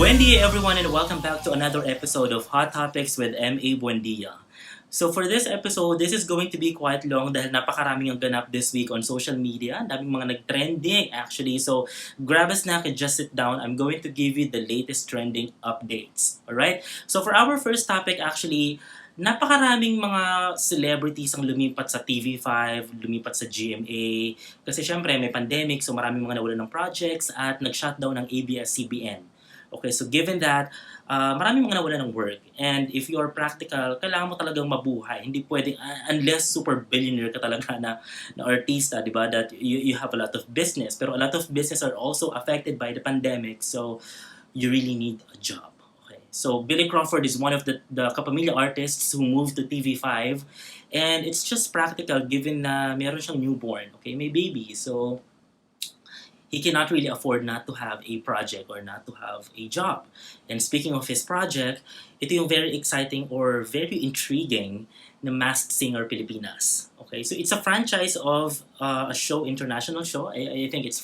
Buendía everyone and welcome back to another episode of Hot Topics with MA Buendía. So for this episode, this is going to be quite long dahil napakaraming ang ganap this week on social media. Daming mga nag-trending actually. So grab a snack and just sit down. I'm going to give you the latest trending updates. Alright? So for our first topic actually, napakaraming mga celebrities ang lumipat sa TV5, lumipat sa GMA. Kasi syempre may pandemic so maraming mga nawalan ng projects at nag-shutdown ng ABS-CBN. Okay, so given that, maraming mga nawala ng work. And if you are practical, kailangan mo talagang mabuhay. Hindi pwedeng, unless super billionaire ka talaga na artista, di ba? That you have a lot of business. Pero a lot of business are also affected by the pandemic. So, you really need a job. Okay. So, Billy Crawford is one of the Kapamilya artists who moved to TV5. And it's just practical given na meron siyang newborn. Okay, may baby. So, he cannot really afford not to have a project or not to have a job. And speaking of his project, ito yung very exciting or very intriguing na Masked Singer Pilipinas. Okay, so it's a franchise of a show, international show. I think it's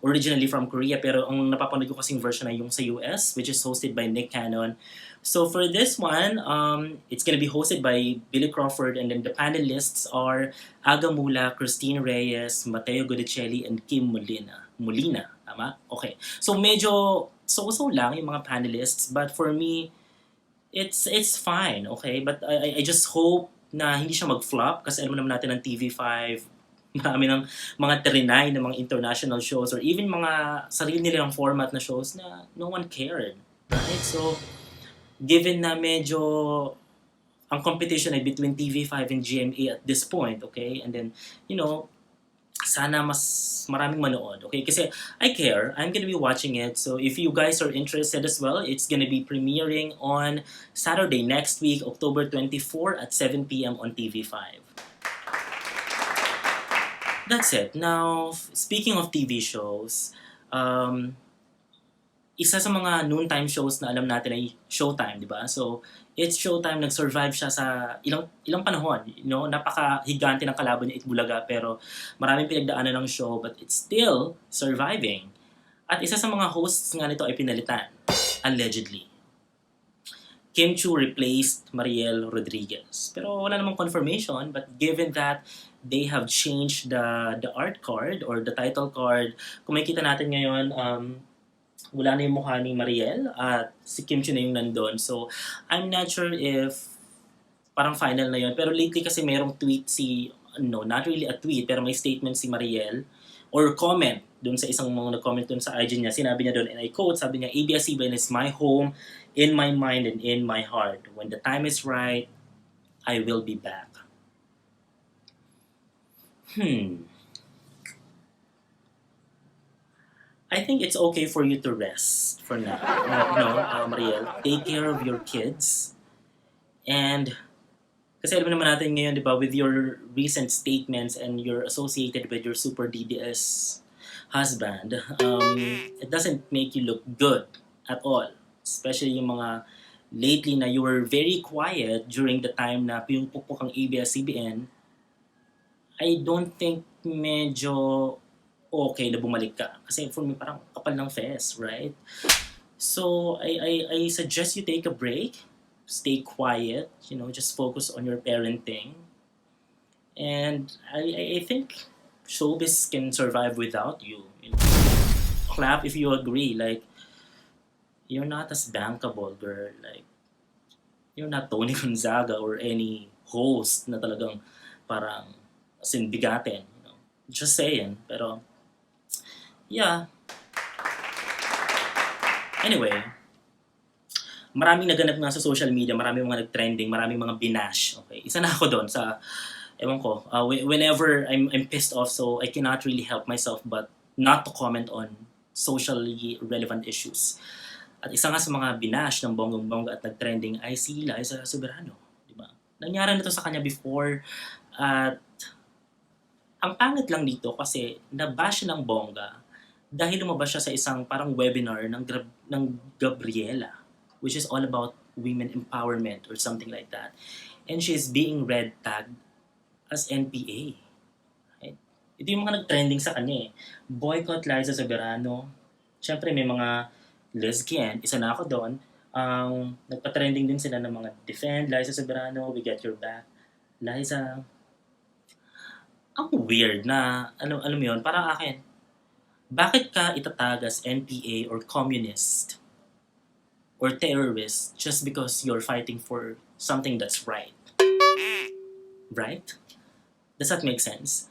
originally from Korea, pero ang napapanood ko kasing version ay yung sa US, which is hosted by Nick Cannon. So for this one, it's gonna be hosted by Billy Crawford, and then the panelists are Aga Mula, Christine Reyes, Mateo Godicelli, and Kim Molina, tama? Okay. So medyo so-so lang yung mga panelists, but for me, it's fine, okay? But I just hope na hindi siya mag-flop kasi alam naman natin ng TV5, marami ng mga trinay na mga international shows or even mga sarili nilang format na shows na no one cared, right? So, given na medyo ang competition ay between TV5 and GMA at this point, okay? And then, you know, sana mas maraming manood, okay? Kasi I care, I'm gonna be watching it. So if you guys are interested as well, it's gonna be premiering on Saturday next week, October 24 at 7 p.m. on TV5. That's it. Now, speaking of TV shows, isa sa mga noontime shows na alam natin ay Showtime, di ba? So, it's Showtime, nag-survive siya sa ilang panahon. You know, napaka-higante ng kalaban niya Itbulaga, pero maraming pinagdaanan ng show, but it's still surviving. At isa sa mga hosts nga nito ay pinalitan, allegedly. Kim Chu replaced Mariel Rodriguez. Pero wala namang confirmation, but given that they have changed the art card or the title card, kung makikita natin ngayon, wala na yung mukha ni Mariel at si Kim Chu na yung nandun. So, I'm not sure if parang final na yun. Pero lately kasi merong tweet not really a tweet, pero may statement si Mariel or comment dun sa isang mga nag-comment dun sa IG niya. Sinabi niya dun, and I quote, sabi niya, ABS-CBN is my home, in my mind, and in my heart. When the time is right, I will be back. I think it's okay for you to rest for now. Mariel, take care of your kids. And, kasi alam naman natin ngayon, di ba, with your recent statements and you're associated with your super DDS husband, it doesn't make you look good at all. Especially yung mga lately na you were very quiet during the time na pinupukpok ang ABS-CBN. I don't think medyo okay na bumalik ka. Kasi for me, parang kapal ng fest, right? So, I suggest you take a break, stay quiet, just focus on your parenting. And I think showbiz can survive without you. Clap if you agree. Like, you're not as bankable, girl. Like, you're not Tony Gonzaga or any host na talagang parang bigatin. Just saying. Pero, yeah. Anyway, maraming naganap nga sa social media, maraming mga nag-trending, maraming mga binash. Okay, isa na ako doon sa, ewan ko, whenever I'm pissed off, so I cannot really help myself but not to comment on socially relevant issues. At isa nga sa mga binash ng bonggong-bongga at nag-trending ay si Liza Soberano. Diba? Nangyari na to sa kanya before at ang pangit lang dito kasi nabash ng bongga dahil lumabas siya sa isang parang webinar ng Gabriela, which is all about women empowerment or something like that. And she's being red tagged as NPA. Right? Ito yung mga nag-trending sa kanya eh. Boycott Liza Soberano. Siyempre may mga lesbian, isa na ako doon. Nagpa-trending din sila ng mga Defend, Liza Soberano, We Get Your Back. Liza, ang weird na, alam mo yun, parang akin, bakit ka itatag as NPA or communist or terrorist just because you're fighting for something that's right? Right? Does that make sense?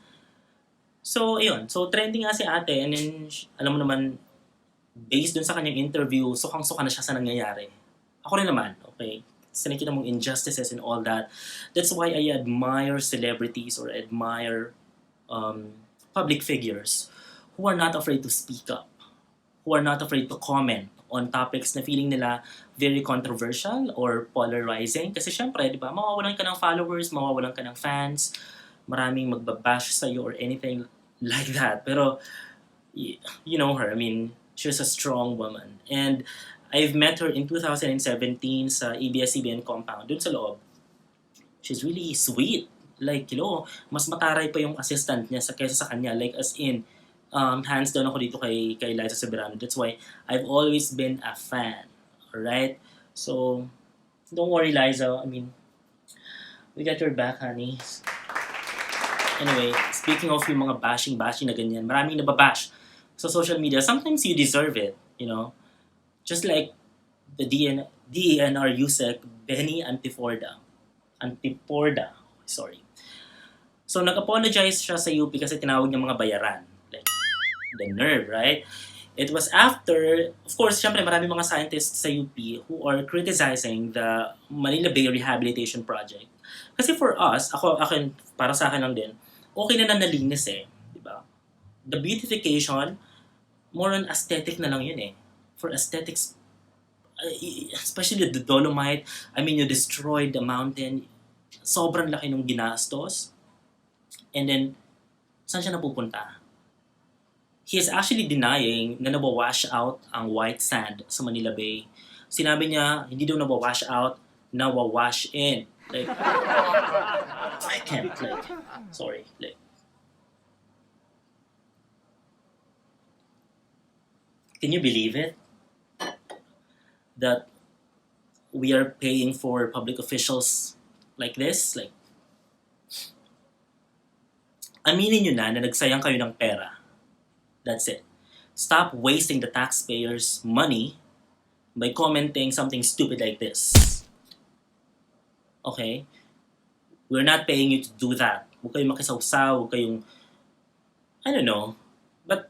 So, ayun. So, trending nga si ate and then, alam mo naman, based dun sa kanyang interview, sukang-suka na siya sa nangyayari. Ako rin naman, okay? Kasi nakita mong injustices and all that. That's why I admire celebrities or admire public figures who are not afraid to speak up, who are not afraid to comment on topics na feeling nila very controversial or polarizing. Kasi syempre, di ba, mawawalan ka ng followers, mawawalan ka ng fans, maraming magbabash sa'yo or anything like that. Pero, you know her, I mean, she's a strong woman. And I've met her in 2017 sa ABS-CBN compound, dun sa loob. She's really sweet. Like, mas mataray pa yung assistant niya kaysa sa kanya. Like, as in, hands down ako dito kay Liza Soberano. That's why I've always been a fan. Alright? So, don't worry, Liza. I mean, we got your back, honey. Anyway, speaking of yung mga bashing na ganyan, maraming nababash sa social media. Sometimes you deserve it, Just like the DENR USEC, Benny Antiporda, sorry. So, nag-apologize siya sa UP kasi tinawag niya mga bayaran. Like, the nerve, right? It was after, of course, syempre maraming mga scientists sa UP who are criticizing the Manila Bay Rehabilitation Project. Kasi for us, para sa akin lang din, okay na nalinis di ba? The beautification, more on aesthetic na lang yun For aesthetics, especially the Dolomite, I mean, you destroyed the mountain, sobrang laki nung ginastos, and then, saan siya napupunta? He is actually denying na nabawash out ang white sand sa Manila Bay. Sinabi niya, hindi daw nabawash out, nawawash in. Like, I can't, sorry, can you believe it? That we are paying for public officials like this? Like, aminin nyo na nagsayang kayo ng pera. That's it. Stop wasting the taxpayers' money by commenting something stupid like this. Okay? We're not paying you to do that. Huwag kayong makisawsaw, huwag kayong, I don't know, but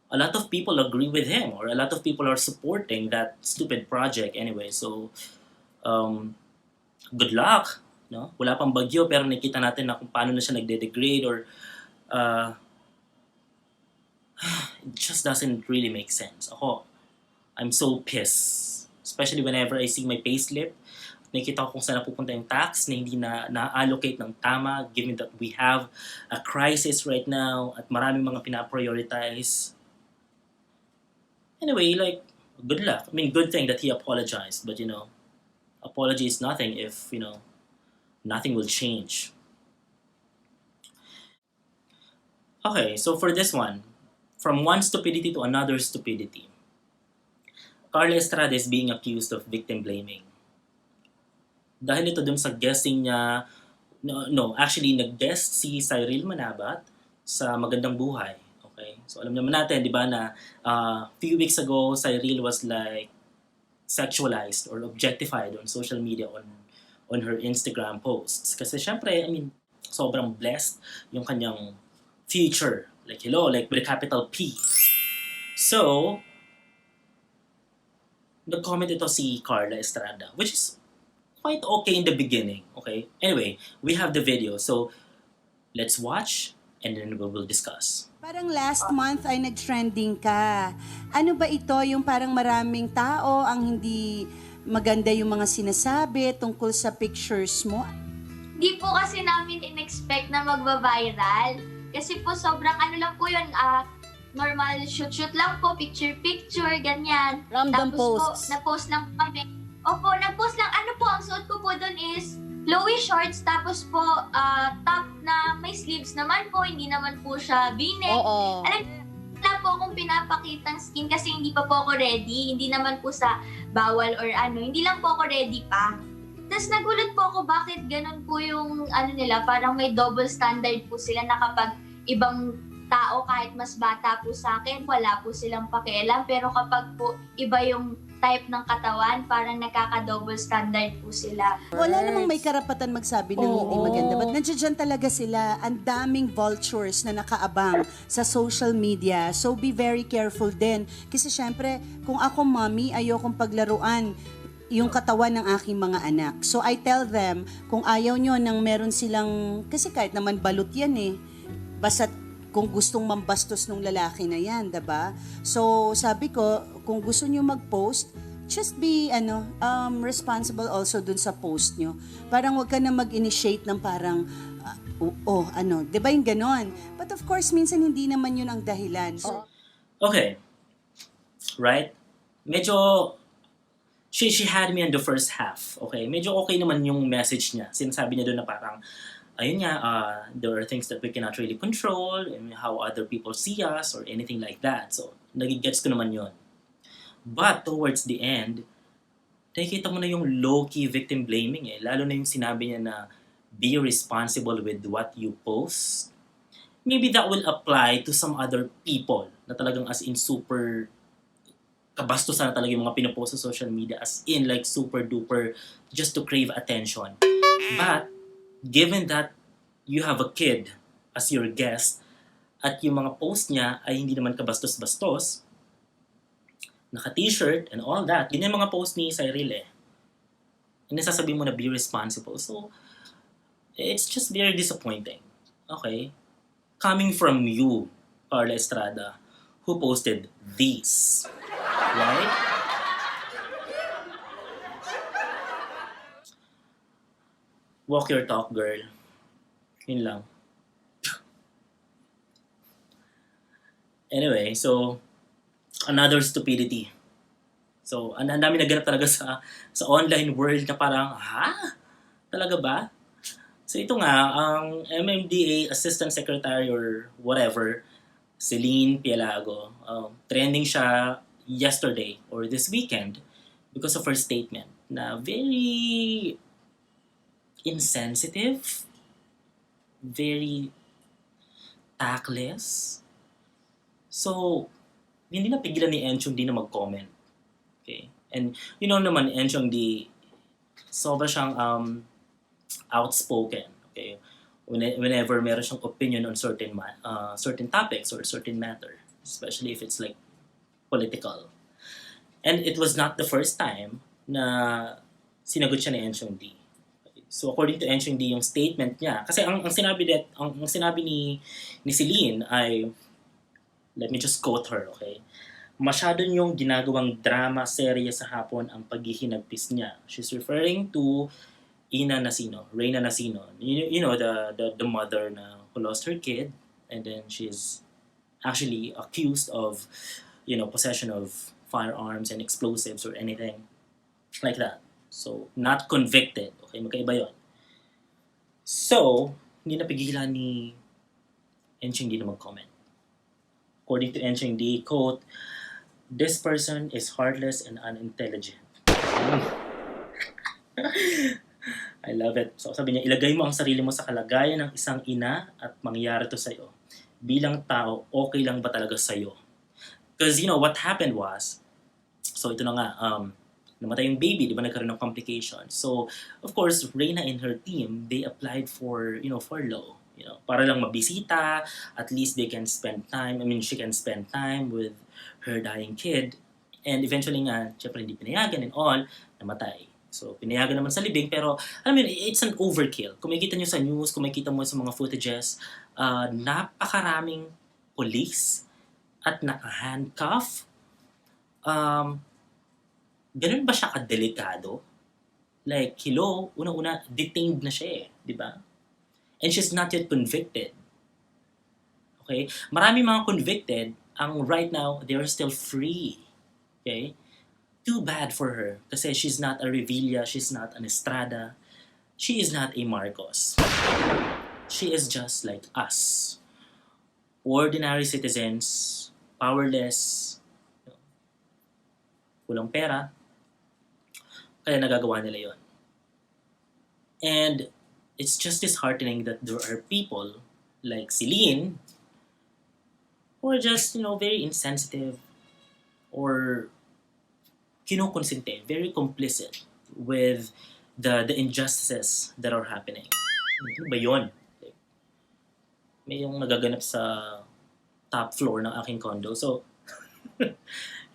a lot of people agree with him or a lot of people are supporting that stupid project anyway. So, good luck. No? Wala pang bagyo pero nakita natin na kung paano na siya nagde-degrade or it just doesn't really make sense. I'm so pissed. Especially whenever I see my payslip, nakikita ko kung saan napupunta yung tax na hindi na-allocate ng tama given that we have a crisis right now at maraming mga pina-prioritize. Anyway, good luck. I mean, good thing that he apologized, but apology is nothing if, nothing will change. Okay, so for this one, from one stupidity to another stupidity, Karla Estrada is being accused of victim blaming. Dahil ito dun sa guesting niya, actually nag-guest si Cyril Manabat sa Magandang Buhay. Okay? So alam naman natin, di ba, na few weeks ago, Cyril was sexualized or objectified on social media on her Instagram posts. Kasi syempre, I mean, sobrang blessed yung kanyang future. Like with a capital P. So, nag-comment ito si Karla Estrada, which is quite okay in the beginning. Okay? Anyway, we have the video. So, let's watch and then we will discuss. Parang last month ay nag-trending ka. Ano ba ito yung parang maraming tao ang hindi maganda yung mga sinasabi tungkol sa pictures mo? Di po kasi namin in-expect na magba-viral. Kasi po sobrang lang po yun, normal shoot lang po, picture-picture, ganyan. Random Tapos posts. po, na-post lang kami. Opo, nag-post lang. Ano po, ang suot ko po doon is flowy shorts, tapos po top na may sleeves naman po, hindi naman po siya v-neck. Oo. Alam, wala po po akong pinapakitang skin kasi hindi pa po ako ready. Hindi naman po sa bawal or ano. Hindi lang po ako ready pa. Tapos nagulat po ako bakit ganun po yung ano nila, parang may double standard po sila na kapag ibang tao kahit mas bata po sa akin, wala po silang pakialam. Pero kapag po iba yung type ng katawan, parang nakaka-double standard po sila. Wala namang may karapatan magsabi ng hindi maganda. But nandiyan talaga sila, ang daming vultures na nakaabang sa social media. So be very careful din. Kasi syempre, kung ako mommy, ayokong paglaruan yung katawan ng aking mga anak. So I tell them, kung ayaw nyo nang meron silang, kasi kahit naman balot yan eh, basta kung gustong mambastos nung lalaki na yan, diba? So, sabi ko, kung gusto nyo mag-post, just be responsible also dun sa post nyo. Parang wag ka na mag-initiate ng parang, diba yung ganon? But of course, minsan hindi naman yun ang dahilan. So, Okay. Right? Medyo, she had me in the first half. Okay? Medyo okay naman yung message niya. Sinasabi niya doon na parang, ayun nga, there are things that we cannot really control, and how other people see us, or anything like that. So, nagigets ko naman yun. But, towards the end, nakikita mo na yung low-key victim blaming eh. Lalo na yung sinabi niya na, be responsible with what you post. Maybe that will apply to some other people na talagang as in super kabastusan na talaga yung mga pinopost sa social media, as in like super duper just to crave attention. But, given that you have a kid as your guest at yung mga post niya ay hindi naman kabastos-bastos, naka-t-shirt and all that, yun yung mga post ni Cyril eh. And nasasabi mo na be responsible. So, it's just very disappointing. Okay? Coming from you, Karla Estrada, who posted these. Right? Walk your talk, girl. Yun lang. Anyway, so, another stupidity. So, ang dami naganap talaga sa online world na parang, ha? Talaga ba? So, ito nga, ang MMDA Assistant Secretary or whatever, Celine Pialago, trending siya yesterday or this weekend because of her statement na very insensitive, very tactless. So, hindi na pigilan ni Enchong Dee na mag-comment. Okay? And you know naman, Enchong Dee, sobra siyang outspoken. Okay? Whenever meron siyang opinion on certain topics or certain matter, especially if it's like political. And it was not the first time na sinagot siya ni Enchong Dee. So according to Enchong Dee, yung statement niya, kasi ang sinabi ni Celine ay, let me just quote her, okay? Masyado niyong ginagawang drama serye sa hapon ang paghihinagpis niya. She's referring to Reyna Nasino. You know, the mother na who lost her kid, and then she's actually accused of, you know, possession of firearms and explosives or anything like that. So, not convicted. Okay, magkaiba yun. So, hindi napigilan ni Enchong Dee na mag-comment. According to Enchong Dee, quote, "This person is heartless and unintelligent." I love it. So, sabi niya, ilagay mo ang sarili mo sa kalagayan ng isang ina at mangyari to sa'yo. Bilang tao, okay lang ba talaga sa'yo? Because, you know, what happened was, so ito na nga, namatay yung baby, di ba, nagkaroon ng complications. So, of course, Reyna and her team, they applied for, you know, furlough. You know, para lang mabisita, at least they can spend time, she can spend time with her dying kid. And eventually nga, syempre hindi pinayagan and all, namatay. So, pinayagan naman sa libing, pero, alam mo yun, it's an overkill. Kung makikita nyo sa news, kung makikita mo sa mga footages, napakaraming police at naka-handcuff. Ganun ba siya kadelikado? Like, hello, unang-una, detained na siya eh, di ba? And she's not yet convicted. Okay? Marami mga convicted, ang right now, they are still free. Okay? Too bad for her. Kasi she's not a Revilla, she's not an Estrada, she is not a Marcos. She is just like us. Ordinary citizens powerless, you know, kulang pera, kaya nagagawa nila yon. And it's just disheartening that there are people like Celine who are just, very insensitive or kinukonsente, very complicit with the injustices that are happening. Ano ba yun? May yung nagaganap sa top floor ng aking condo. So,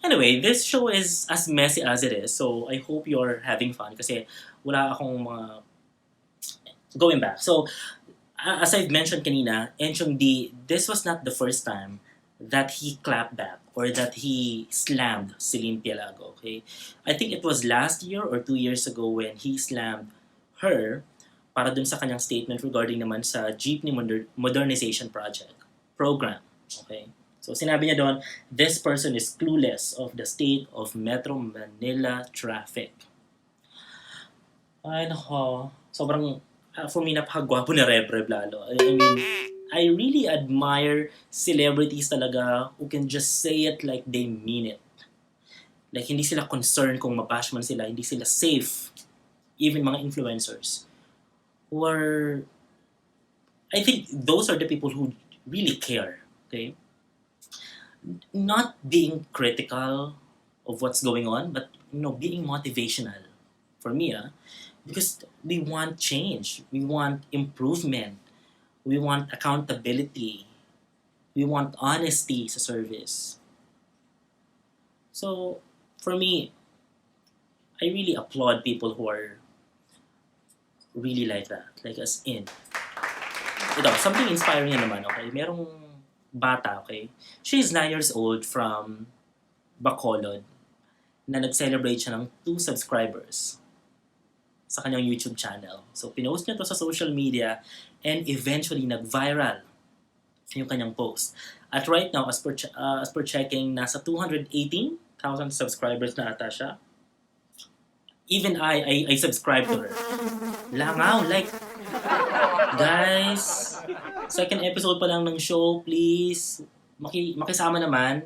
anyway, this show is as messy as it is. So, I hope you're having fun kasi wala akong mga going back. So, as I've mentioned kanina, Enchong Dee, this was not the first time that he clapped back or that he slammed Celine Pialago, okay? I think it was last year or 2 years ago when he slammed her para dun sa kanyang statement regarding naman sa jeepney modernization program, okay? So, sinabi niya doon, this person is clueless of the state of Metro Manila traffic. Ay, nako. Sobrang, for me, napakagwapo na Rev lalo. I mean, I really admire celebrities talaga who can just say it like they mean it. Like, hindi sila concerned kung mabash man sila, hindi sila safe. Even mga influencers. Who are, I think those are the people who really care, okay? Not being critical of what's going on, but, being motivational. For me, because we want change. We want improvement. We want accountability. We want honesty sa service. So, for me, I really applaud people who are really like that. Like as in. Ito, something inspiring na naman, okay? Merong bata, okay? She is 9 years old from Bacolod na nag-celebrate siya ng 2 subscribers sa kanyang YouTube channel. So, pinost niya to sa social media and eventually nag-viral yung kanyang post. At right now, as per checking, nasa 218,000 subscribers na ata siya. Even I subscribe to her. Langaw, like, guys, second episode pa lang ng show, please, makisama naman.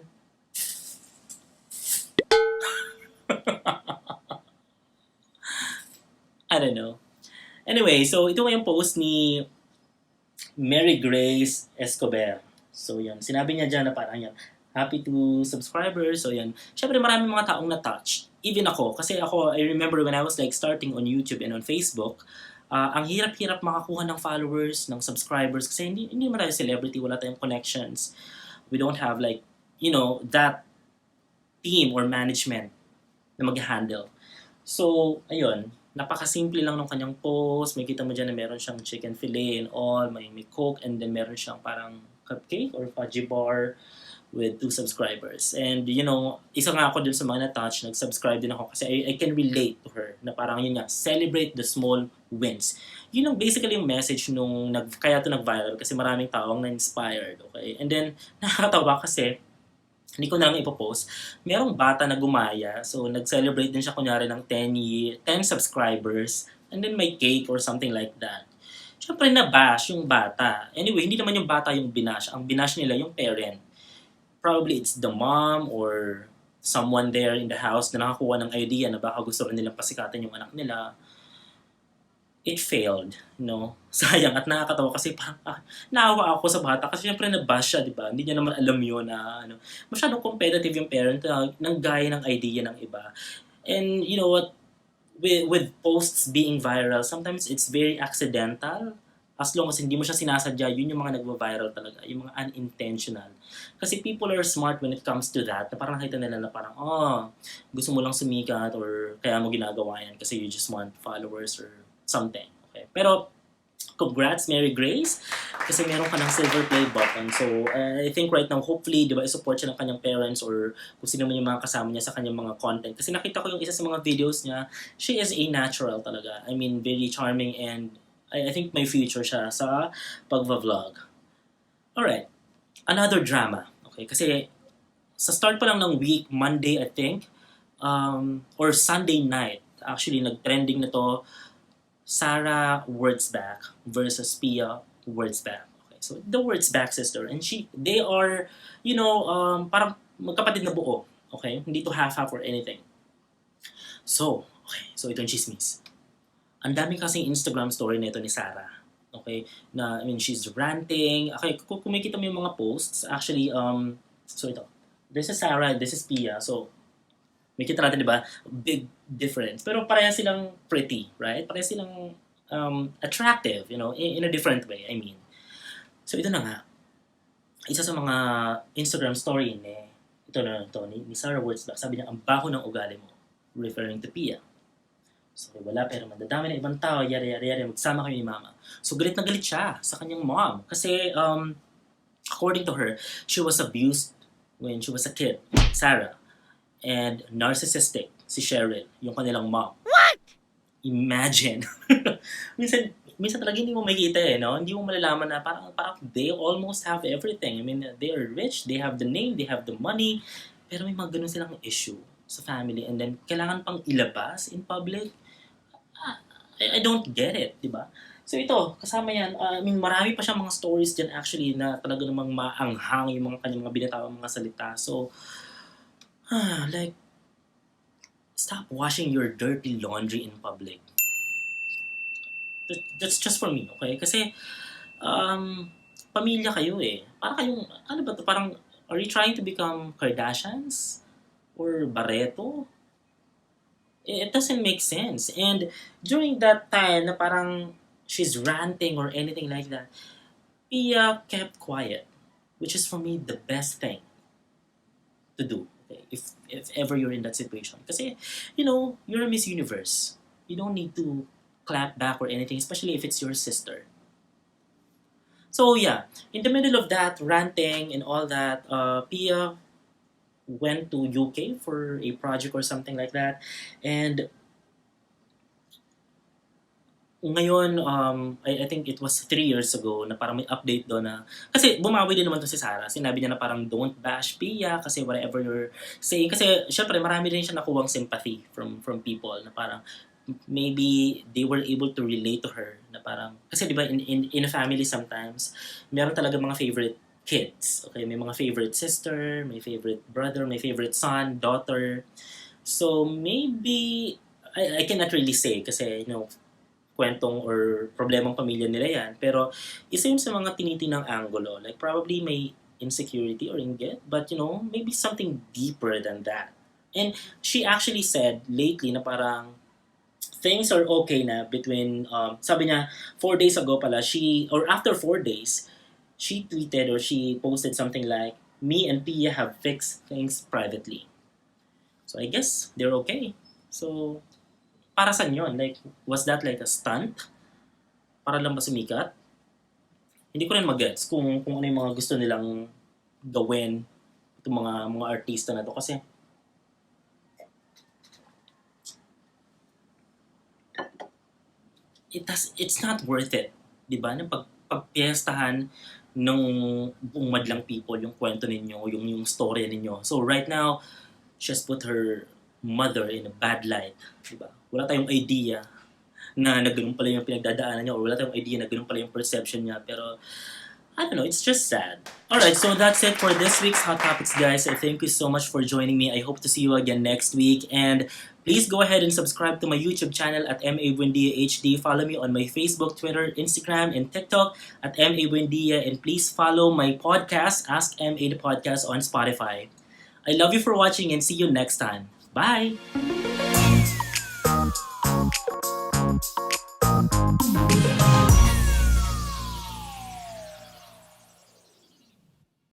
I don't know. Anyway, so ito yung post ni Mary Grace Escobar. So yan, sinabi niya dyan na parang yan, happy to subscribers. So yan, syempre maraming mga taong na-touch. Even ako, kasi ako, I remember when I was like starting on YouTube and on Facebook, ang hirap-hirap makakuha ng followers, ng subscribers, kasi hindi naman tayo celebrity, wala tayong connections. We don't have like, that team or management na mag-handle. So, ayun, napakasimple lang ng kanyang post. May kita mo dyan na meron siyang chicken fillet and all, may coke, and then meron siyang parang cupcake or fudgy bar with 2 subscribers. And, isa nga ako dun sa mga na-touch, nag-subscribe din ako kasi I can relate to her na parang yun nga, celebrate the small wins. Yun ang basically yung message nung kaya ito nag-viral kasi maraming taong na-inspired, okay? And then, nakakatawa kasi, hindi ko na lang ipopost, merong bata na gumaya, so nag-celebrate din siya kunyari ng 10 subscribers, and then may cake or something like that. Siyempre na-bash yung bata. Anyway, hindi naman yung bata yung binash. Ang binash nila yung parent. Probably it's the mom or someone there in the house na nakakuha ng idea na baka gusto rin nilang pasikatan yung anak nila. It failed, Sayang at nakakatawa kasi parang naawa ako sa bata kasi syempre na-bash siya, di ba? Hindi niya naman alam yun na masyadong competitive yung parent na nanggaya ng idea ng iba. And you know what? With posts being viral, sometimes it's very accidental. As long as hindi mo siya sinasadya, yun yung mga nagva-viral talaga, yung mga unintentional. Kasi people are smart when it comes to that, na parang nakita nila na parang, gusto mo lang sumikat or kaya mo ginagawa yan kasi you just want followers or something. Okay? Pero, congrats, Mary Grace, kasi meron ka ng silver play button. So, I think right now, hopefully, di ba, isupport siya ng kanyang parents or kung sino man yung mga kasama niya sa kanyang mga content. Kasi nakita ko yung isa sa mga videos niya, she is a natural talaga. I mean, very charming and I think may future siya sa pagva-vlog. Alright, another drama. Okay, kasi sa start pa lang ng week, Monday I think, or Sunday night, actually nag-trending na to, Sarah Wurtzbach versus Pia Wurtzbach. Okay, So the Wurtzbach sister, and they are, parang magkapatid na buo. Okay? Hindi to half-half or anything. So, okay. So ito yung chismis. Ang daming kasing Instagram story nito ni Sarah. Okay? I mean, she's ranting. Okay, kung kumikita mo yung mga posts, actually, so ito. This is Sarah, this is Pia. So, may kita natin, di ba? Big difference. Pero pareha silang pretty, right? Pareha silang attractive, in a different way, I mean. So, ito na nga. Isa sa mga Instagram story ni Sarah Wurtzbach. Sabi niya, ang baho ng ugali mo. Referring to Pia. So, wala, pero mandadami na ibang tao, yari, magsama kayo ni Mama. So, galit na galit siya sa kanyang mom. Kasi, according to her, she was abused when she was a kid, Sarah. And narcissistic, si Cheryl, yung kanilang mom. What? Imagine. minsan talaga hindi mo makita no? Hindi mo malalaman na parang they almost have everything. I mean, they are rich, they have the name, they have the money, pero may mga ganun silang issue sa family, and then kailangan pang ilabas in public. I don't get it, di ba? So ito, kasama yan, I mean, marami pa siyang mga stories dyan actually na talaga namang maanghang yung mga kanyang mga binatawang mga salita. So, like, stop washing your dirty laundry in public. That's just for me, okay? Kasi, pamilya kayo eh. Parang kayong, ano ba to? Parang, are you trying to become Kardashians? Or Barreto? It doesn't make sense. And during that time na parang she's ranting or anything like that, Pia kept quiet, which is for me the best thing to do. Okay? If ever you're in that situation. Kasi, you're a Miss Universe. You don't need to clap back or anything, especially if it's your sister. So yeah, in the middle of that ranting and all that, Pia went to UK for a project or something like that. And ngayon, I think it was 3 years ago na parang may update doon na, kasi bumawi din naman to si Sarah. Sinabi niya na parang don't bash Pia kasi whatever you're saying. Kasi syempre marami rin siya nakuwang sympathy from people na parang maybe they were able to relate to her na parang, kasi di ba in a family sometimes, meron talaga mga favorite kids. Okay, may mga favorite sister, may favorite brother, may favorite son, daughter. So maybe I cannot really say kasi kwentong or problemang pamilya nila yan. Pero isa yun sa mga tinitinang angulo. Like probably may insecurity or inggit, but maybe something deeper than that. And she actually said lately na parang things are okay na between, sabi niya, 4 days ago pala, after 4 days, she tweeted or she posted something like, me and Pia have fixed things privately. So I guess they're okay. So, para saan yun? Like, was that like a stunt? Para lang ba sumikat? Hindi ko rin mag-gets kung ano yung mga gusto nilang gawin itong mga artista na to. Kasi, it's not worth it. Diba? Pagpiestahan ng buong madlang people yung kwento ninyo, yung story ninyo. So right now, she has put her mother in a bad light. Diba? Wala tayong idea na ganun pala yung pinagdadaanan niya, or wala tayong idea na ganun pala yung perception niya. Pero, I don't know, it's just sad. Alright, so that's it for this week's Hot Topics, guys. Thank you so much for joining me. I hope to see you again next week. And please go ahead and subscribe to my YouTube channel at MA Buendía HD. Follow me on my Facebook, Twitter, Instagram, and TikTok at MA Buendía. And please follow my podcast, Ask MA the Podcast, on Spotify. I love you for watching and see you next time. Bye!